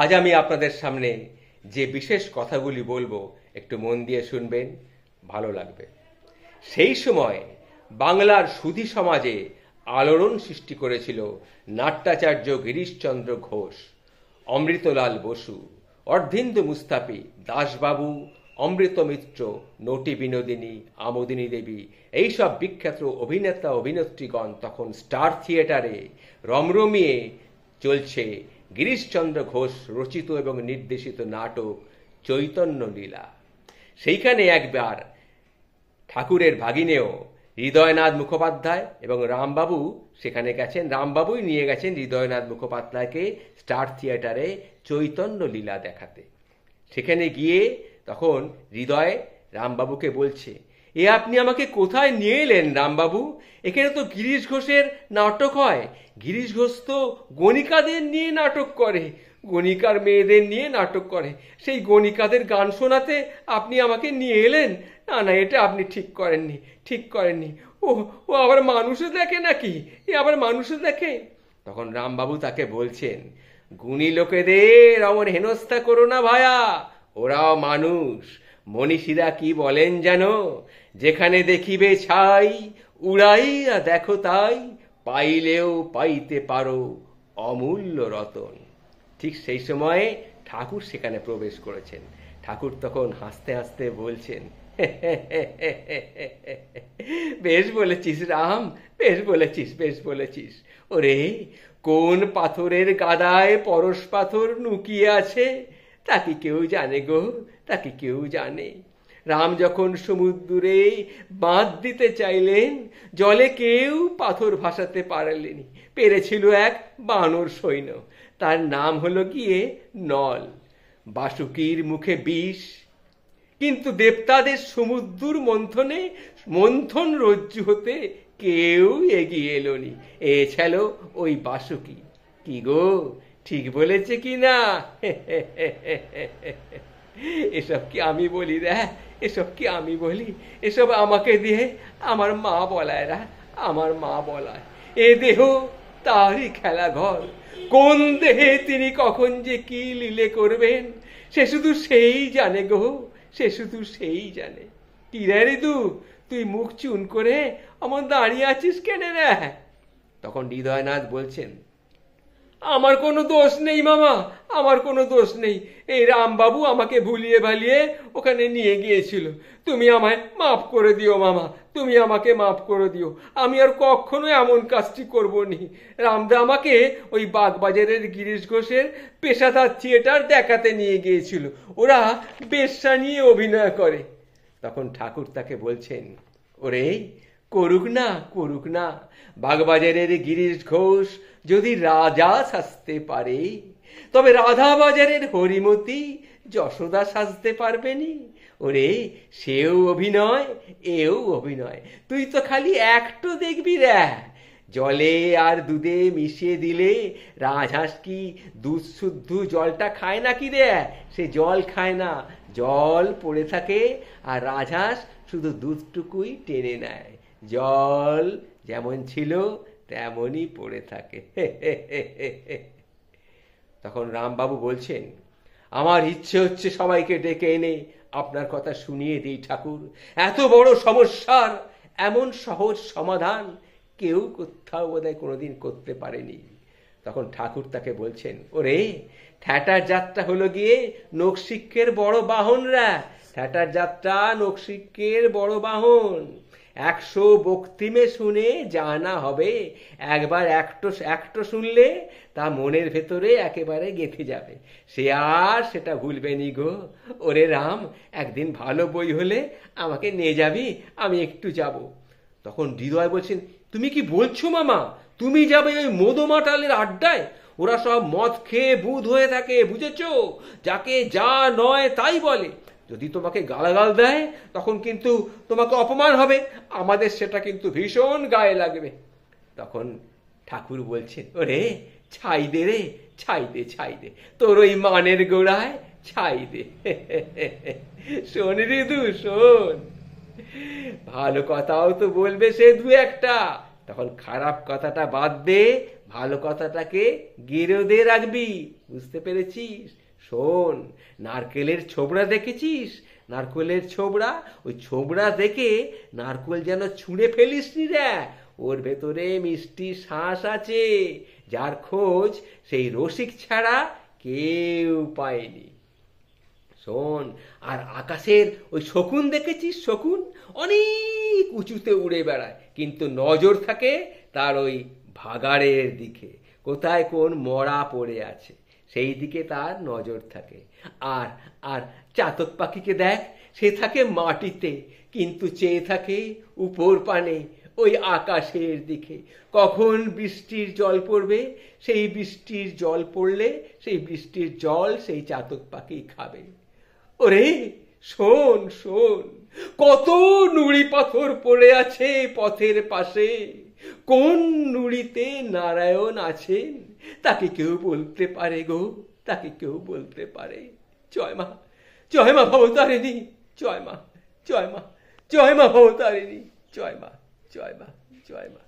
আজ আমি আপনাদের সামনে যে বিশেষ কথাগুলি বলবো একটু মন দিয়ে শুনবেন, ভালো লাগবে। সেই সময় বাংলার সুধী সমাজে আলোড়ন সৃষ্টি করেছিল নাট্যাচার্য গিরিশচন্দ্র ঘোষ, অমৃতলাল বসু, অর্ধেন্দু মুস্তাফি, দাসবাবু, অমৃত মিত্র, নটি বিনোদিনী, আমোদিনী দেবী, এইসব বিখ্যাত অভিনেতা অভিনেত্রীগণ তখন স্টার থিয়েটারে রমরমিয়ে চলছে গিরিশচন্দ্র ঘোষ রচিত এবং নির্দেশিত নাটক চৈতন্য লীলা। সেইখানে একবার ঠাকুরের ভাগিনেও হৃদয়নাথ মুখোপাধ্যায় এবং রামবাবু সেখানে গেছেন, রামবাবুই নিয়ে গেছেন হৃদয়নাথ মুখোপাধ্যায়কে স্টার থিয়েটারে চৈতন্য লীলা দেখাতে। সেখানে গিয়ে তখন হৃদয় রামবাবুকে বলছে, এ আপনি আমাকে কোথায় নিয়ে এলেন রামবাবু? এখানে তো গিরিশ ঘোষের নাটক হয়। গিরিশ ঘোষ তো গণিকাদের নিয়ে নাটক করে, গণিকার মেয়েদের নিয়ে নাটক করে। সেই গণিকাদের গান শোনাতে আপনি আমাকে নিয়ে এলেন? না না, এটা আপনি ঠিক করেননি, ঠিক করেননি। ও ও আবার মানুষে দেখে নাকি? এ আবার মানুষে দেখে? তখন রামবাবু তাকে বলছেন, গুণী লোকেদের অমন হেনস্থা করো না ভায়া, ওরাও মানুষ। মনীষীরা কি বলেন জানো? যেখানে দেখিবে ছাই, উড়াইয়া দেখো তাই, পাইলেও পাইতে পারো অমূল্য রতন। ঠিক সেই সময়ে ঠাকুর সেখানে প্রবেশ করেছেন। ঠাকুর তখন হাসতে হাসতে বলছেন, বেশ বলেছিস রাম, বেশ বলেছিস, বেশ বলেছিস। ওরে, কোন পাথরের গাদায় পরশ পাথর লুকিয়ে আছে তা কি কেউ জানে গো? তা কি কেউ জানে? রাম যখন সমুদ্রে বাঁধ দিতে চাইলেন, জলে কেউ পাথর ভাসাতে পারলেনি। পেরেছিল এক বানর সৈন্য, তার নাম হলো গিয়ে নল। বাসুকির মুখে বিষ, কিন্তু দেবতাদের সমুদ্র মন্থনে মন্থন রজ্জু হতে কেউ এগিয়ে এলোনি। এ ছিল ওই বাসুকি। কি গো, ঠিক বলেছে কি না? এসব কি আমি বলি রে? এসব কি আমি বলি? এসব আমাকে দিয়ে আমার মা বলায় রা, আমার মা বলায়। এ দেহ তারই খেলা ঘর, কোন দেহে তিনি কখন যে কি লীলে করবেন সে শুধু সেই জানে গো, সে শুধু সেই জানে। কি রে ঋতু, তুই মুখ চুন করে আমার দাঁড়িয়ে আছিস কেন রে? তখন হৃদয়নাথ বলছেন, আমার কোনো দোষ নেই মামা, আমার কোনো দোষ নেই। এই রামবাবু আমাকে ভুলিয়ে ভালিয়ে ওখানে নিয়ে গিয়েছিল। তুমি আমায় মাফ করে দিও মামা, তুমি আমাকে মাফ করে দিও। আমি আর কখনো এমন কাজটি করবো নি। রামদা আমাকে ওই বাগবাজারের গিরিশ ঘোষের পেশাদার থিয়েটার দেখাতে নিয়ে গিয়েছিল, ওরা বেশ্যা নিয়ে অভিনয় করে। তখন ঠাকুর তাকে বলছেন, ওরে, করুক না, করুক না। বাগবাজারের গিরিশ ঘোষ যদি রাজা সাজতে পারে, তবে রাধা বাজারের হরিমতি যশোদা সাজতে পারবেনি? ওরে, সেও অভিনয়, এও অভিনয়। তুই তো খালি একটু দেখবি রে। জলে আর দুধে মিশিয়ে দিলে রাজহাঁস কি দুধ শুদ্ধ জলটা খায় নাকি রে? সে জল খায় না, জল পড়ে থাকে আর রাজহাঁস শুধু দুধটুকুই টেনে নেয়। জল যেমন ছিল তেমনই পড়ে থাকে। তখন রামবাবু বলছেন, আমার ইচ্ছে হচ্ছে সবাইকে ডেকে এনে আপনার কথা শুনিয়ে দিই ঠাকুর। এত বড় সমস্যার এমন সহজ সমাধান কেউ কোথাও বোধহয় কোনোদিন করতে পারেনি। তখন ঠাকুর তাকে বলছেন, ওরে, থ্যাটার যাত্রা হলো গিয়ে নকশিক্যের বড় বাহনরা। থ্যাটার যাত্রা নকশিক্যের বড় বাহন। 100 বক্তিমে শুনে জানা হবে, একবার একটো শুনলে তা মনের ভেতরে একেবারে গেঁথে যাবে, সে আর সেটা ভুলবে নি গো। ওরে রাম, একদিন ভালো বই হলে আমাকে নিয়ে যাবি, আমি একটু যাব। তখন হৃদয় বলছেন, তুমি কি বলছো মামা? তুমি যাবে ওই মদমাতালের আড্ডায়? ওরা সব মদ খেয়ে বুধ হয়ে থাকে, বুঝেছো? যাকে যা নয় তাই বলে। যদি তোমাকে গালাগাল দেয় তখন কিন্তু তোমাকে অপমান হবে, আমাদের সেটা কিন্তু ভীষণ গায়ে লাগবে। তখন ঠাকুর বলছেন, ওরে, ছাই দে রে, ছাই দে, ছাই দে, তোর ওই মানের গোড়ায় ছাই দে। শোন ঋতু, শোন, ভালো কথাও তো বলবে সে দু একটা, তখন খারাপ কথাটা বাদ দে, ভালো কথাটাকে গেরোদে রাখবি, বুঝতে পেরেছিস? শোন, নারকেলের ছোবড়া দেখেছিস? নারকেলের ছোবড়া, ওই ছোবড়া দেখে নারকেল যেন ছুঁড়ে ফেলিস নি রে। ওর ভেতরে মিষ্টি শ্বাস আছে, যার খোঁজ সেই রসিক ছাড়া কেউ পায়নি। শোন, আর আকাশের ওই শকুন দেখেছিস? শকুন অনেক উঁচুতে উড়ে বেড়ায়, কিন্তু নজর থাকে তার ওই ভাগাড়ের দিকে, কোথায় কোন মরা পড়ে আছে সেই দিকে তার নজর থাকে। আর আর চাতক পাখিকে দেখ, সে থাকে মাটিতে, কিন্তু চেয়ে থাকে উপর পানে, ওই আকাশের দিকে। কখন বৃষ্টির জল পড়বে, সেই বৃষ্টির জল পড়লে সেই বৃষ্টির জল সেই চাতক পাখি খাবে। ওরে শোন শোন, কত নুড়ি পাথর পড়ে আছে পথের পাশে, কোন নুড়িতে নারায়ণ আছেন তাকে কেউ বলতে পারে গো, তাকে কেউ বলতে পারে? জয় মা, জয় মা ভবতারিণী, জয় মা, জয় মা, জয় মা ভবতারিণী, জয় মা, জয় মা, জয় মা।